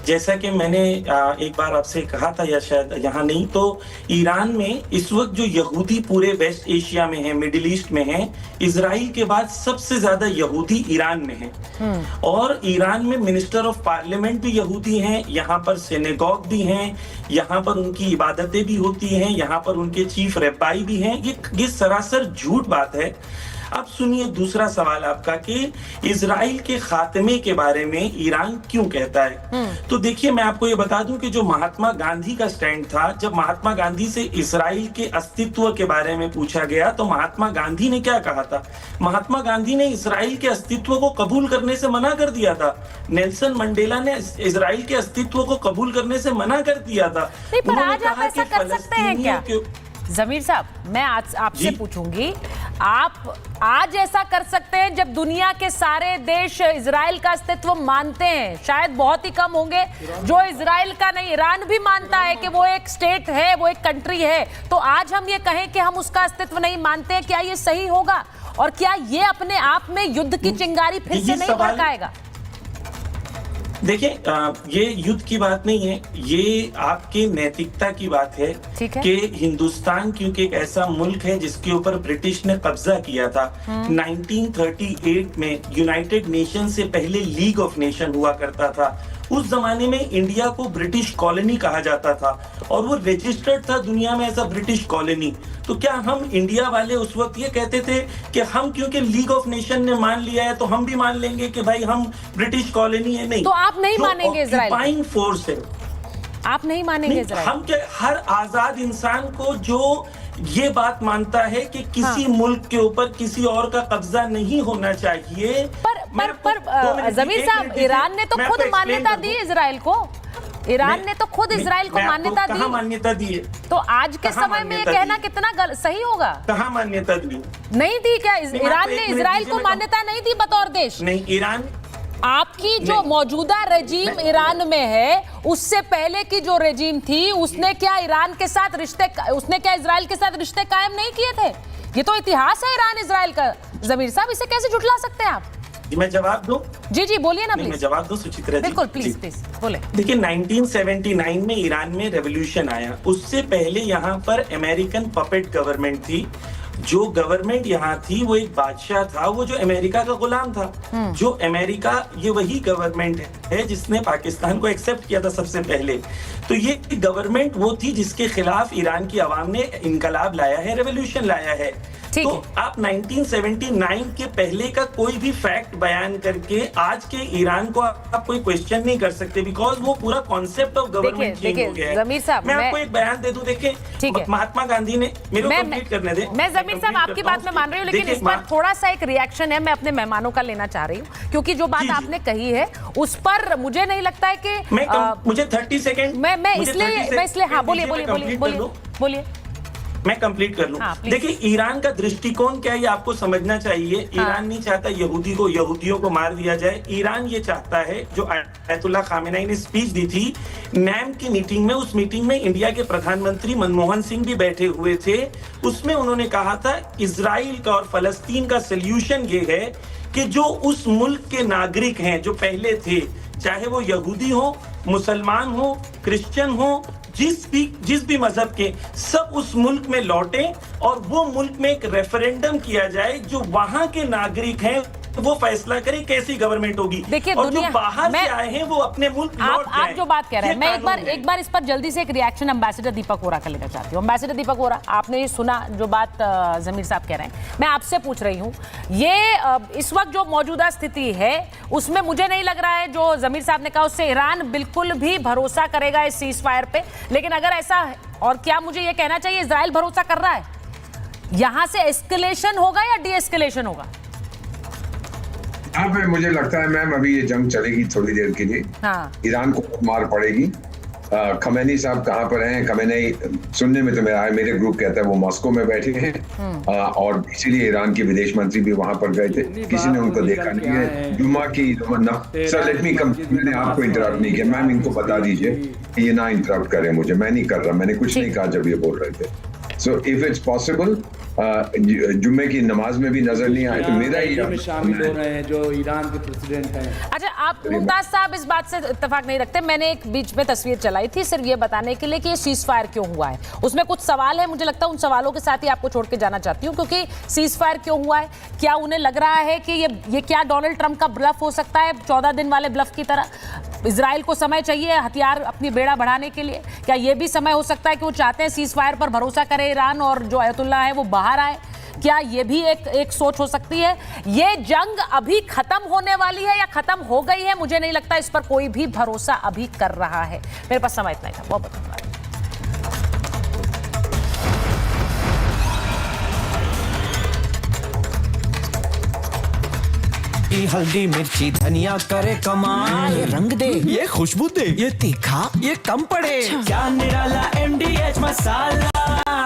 Speaker 10: जैसा कि मैंने एक बार आपसे कहा था, या शायद यहाँ नहीं, तो ईरान में इस वक्त जो यहूदी पूरे वेस्ट एशिया में है, मिडिल ईस्ट में है, इजराइल के बाद सबसे ज्यादा यहूदी ईरान में है। और ईरान में मिनिस्टर ऑफ पार्लियामेंट भी यहूदी हैं, यहाँ पर सिनेगॉग भी हैं, यहाँ पर उनकी इबादतें भी होती हैं, यहाँ पर उनके चीफ रब्बाई भी हैं। ये सरासर झूठ बात है। अब सुनिए दूसरा सवाल आपका कि इजराइल के खात्मे के बारे में ईरान क्यों कहता है। तो देखिए, मैं आपको ये बता दूं कि जो महात्मा गांधी का स्टैंड था, जब महात्मा गांधी से इजराइल के अस्तित्व के बारे में पूछा गया तो महात्मा गांधी ने क्या कहा था। महात्मा गांधी ने इजराइल के अस्तित्व को कबूल करने से मना कर दिया था। नेल्सन मंडेला ने इजराइल के अस्तित्व को कबूल करने से मना कर दिया था।
Speaker 5: पर आज आप ऐसा कर सकते हैं क्या जमीर साहब? मैं आज आपसे पूछूंगी, आप आज ऐसा कर सकते हैं जब दुनिया के सारे देश इजराइल का अस्तित्व मानते हैं? शायद बहुत ही कम होंगे जो इजराइल का नहीं, ईरान भी मानता है कि वो एक स्टेट है, वो एक कंट्री है। तो आज हम ये कहें कि हम उसका अस्तित्व नहीं मानते हैं, क्या ये सही होगा? और क्या ये अपने आप में युद्ध की चिंगारी फिर से नहीं भड़काएगा?
Speaker 10: देखिए, ये युद्ध की बात नहीं है, ये आपके नैतिकता की बात है कि हिंदुस्तान क्योंकि एक ऐसा मुल्क है जिसके ऊपर ब्रिटिश ने कब्जा किया था। 1938 में यूनाइटेड नेशन से पहले लीग ऑफ नेशन हुआ करता था। उस जमाने में इंडिया को ब्रिटिश कॉलोनी कहा जाता था और वो रजिस्टर्ड था दुनिया में एज अ ब्रिटिश कॉलोनी। तो क्या हम इंडिया वाले उस वक्त ये कहते थे कि हम क्योंकि लीग ऑफ नेशन ने मान लिया है तो हम भी मान लेंगे कि भाई हम ब्रिटिश कॉलोनी है? नहीं।
Speaker 5: तो आप नहीं मानेंगे इजराइल?
Speaker 10: ऑक्यूपाइंग फोर्स है,
Speaker 5: आप नहीं मानेंगे इजराइल?
Speaker 10: हम क्या, हर आजाद इंसान को जो ये बात मानता है कि किसी मुल्क के ऊपर किसी और का कब्जा नहीं होना चाहिए।
Speaker 5: पर जमीर साहब, ईरान ने तो खुद मान्यता दी इजराइल को। ईरान ने तो खुद इजराइल को मान्यता दी।
Speaker 10: कहाँ मान्यता दी है?
Speaker 5: तो आज के समय में ये कहना कितना सही होगा?
Speaker 10: कहाँ मान्यता दी?
Speaker 5: नहीं दी क्या? ईरान ने इजराइल को मान्यता नहीं दी बतौर देश?
Speaker 10: नहीं, ईरान
Speaker 5: आपकी जो मौजूदा रेजीम ईरान में है, उससे पहले की जो रेजीम थी उसने क्या ईरान के साथ रिश्ते, उसने क्या इजराइल के साथ रिश्ते कायम नहीं किए थे? ये तो इतिहास है ईरान इजराइल का। जमीर साहब, इसे कैसे झुठला सकते हैं आप?
Speaker 10: मैं जवाब दूं?
Speaker 5: जी बोलिए ना प्लीज।
Speaker 10: मैं जवाब दूं सुचित्रा जी?
Speaker 5: बिल्कुल, प्लीज बोले।
Speaker 10: देखिए, 1979 में ईरान में रेवोल्यूशन आया। उससे पहले यहाँ पर अमेरिकन पपेट गवर्नमेंट थी। जो गवर्नमेंट यहाँ थी वो एक बादशाह था, वो जो अमेरिका का गुलाम था। जो अमेरिका, ये वही गवर्नमेंट है जिसने पाकिस्तान को एक्सेप्ट किया था सबसे पहले। तो ये गवर्नमेंट वो थी जिसके खिलाफ ईरान की आवाम ने इनकलाब लाया है, रेवोल्यूशन लाया है। तो आप 1979 के पहले का कोई भी फैक्ट बयान करके आज के ईरान को आप कोई क्वेश्चन नहीं कर सकते, बिकॉज वो पूरा कॉन्सेप्ट ऑफ गवर्नमेंट चेंज हो गया है।
Speaker 5: जमीर साहब,
Speaker 10: मैं आपको एक बयान दे दूं, देखिए, महात्मा गांधी ने, मेरे को कंप्लीट करने दे।
Speaker 5: मैं जमीर साहब आपकी बात में मान रही हूँ, लेकिन इस पर थोड़ा सा एक रिएक्शन है, मैं अपने मेहमानों का लेना चाह रही हूँ, क्योंकि जो बात आपने कही है उस पर मुझे नहीं लगता है कि
Speaker 10: मुझे 30 सेकेंड
Speaker 5: मैं इसलिए हाँ, बोलिए
Speaker 10: मैं कंप्लीट कर लूं। देखिए, ईरान का दृष्टिकोण क्या है ये आपको समझना चाहिए। ईरान नहीं चाहता यहूदियों को मार दिया जाए। ईरान ये चाहता है, जो आयतुल्लाह खामेनी ने स्पीच दी थी नैम की मीटिंग में, उस मीटिंग में इंडिया के प्रधानमंत्री मनमोहन सिंह भी बैठे हुए थे। उसमें उन्होंने कहा था इजराइल का और फलस्तीन का सोल्यूशन ये है कि जो उस मुल्क के नागरिक हैं जो पहले थे, चाहे वो यहूदी हो, मुसलमान हो, क्रिश्चियन हो, जिस भी मजहब के, सब उस मुल्क में लौटे और वो मुल्क में एक रेफरेंडम किया जाए, जो वहां के नागरिक हैं वो फैसला करे कैसी गवर्नमेंट होगी।
Speaker 5: देखिए,
Speaker 10: और जो बाहर से आए हैं वो अपने मुल्क लौट जाएं।
Speaker 5: आप जो बात कह रहे हैं, मैं एक बार इस पर जल्दी से एक रिएक्शन एम्बेसडर दीपक वोरा का लेना चाहती हूँ। एम्बेसडर दीपक वोरा, आपने ये सुना जो बात जमीर साहब कह रहे हैं, मैं आपसे पूछ रही हूँ, ये इस वक्त जो मौजूदा स्थिति है उसमें मुझे नहीं लग रहा है जो जमीर साहब ने कहा उससे ईरान बिल्कुल भी भरोसा करेगा इस सीज फायर पे। लेकिन अगर ऐसा है, और क्या मुझे ये कहना चाहिए इजराइल भरोसा कर रहा है, यहां से एस्केलेशन होगा या डी एस्केलेशन होगा?
Speaker 1: अब मुझे लगता है मैम, अभी ये जंग चलेगी थोड़ी देर के लिए। ईरान को मार पड़ेगी। खमेनी साहब कहाँ पर हैं? खमेनी सुनने में तो मेरे ग्रुप कहता है वो मॉस्को में बैठे हैं, और इसीलिए ईरान के विदेश मंत्री भी वहां पर गए थे, किसी ने उनको देखा नहीं है। जुम्मा की सर, लेट मी कम, मैंने आपको इंटरप्ट नहीं किया मैम, इनको बता दीजिए ये ना इंटरप्ट करें मुझे, मैं नहीं कर रहा, मैंने कुछ नहीं कहा जब ये बोल रहे थे। सो इफ इट्स पॉसिबल जुम्मे की नमाज में भी नजर नहीं आए तो मेरा ही
Speaker 7: में शामिल हो रहे हैं जो ईरान के प्रेसिडेंट हैं।
Speaker 5: अच्छा, आप मुमताज साहब इस बात से इत्तेफाक नहीं रखते। मैंने एक बीच में तस्वीर चलाई थी सिर्फ ये बताने के लिए कि ये सीज फायर क्यों हुआ है। उसमें कुछ सवाल है, मुझे लगता है उन सवालों के साथ ही आपको छोड़ के जाना चाहती हूँ, क्योंकि सीज फायर क्यों हुआ है? क्या उन्हें लग रहा है कि ये क्या डोनाल्ड ट्रंप का ब्लफ हो सकता है, 14 दिन वाले ब्लफ की तरह? इजराइल को समय चाहिए हथियार अपनी बेड़ा बढ़ाने के लिए। क्या ये भी समय हो सकता है कि वो चाहते हैं सीज फायर पर भरोसा करे ईरान और जो अयतुल्ला है वो बाहर आए? क्या ये भी एक सोच हो सकती है? ये जंग अभी खत्म होने वाली है या खत्म हो गई है, मुझे नहीं लगता इस पर कोई भी भरोसा अभी कर रहा है। मेरे पास समय इतना ही था, बहुत धन्यवाद।
Speaker 11: हल्दी मिर्ची धनिया करे कमाल, ये रंग दे, ये खुशबू दे, ये तीखा, ये कम पड़े, क्या निराला MDH मसाला।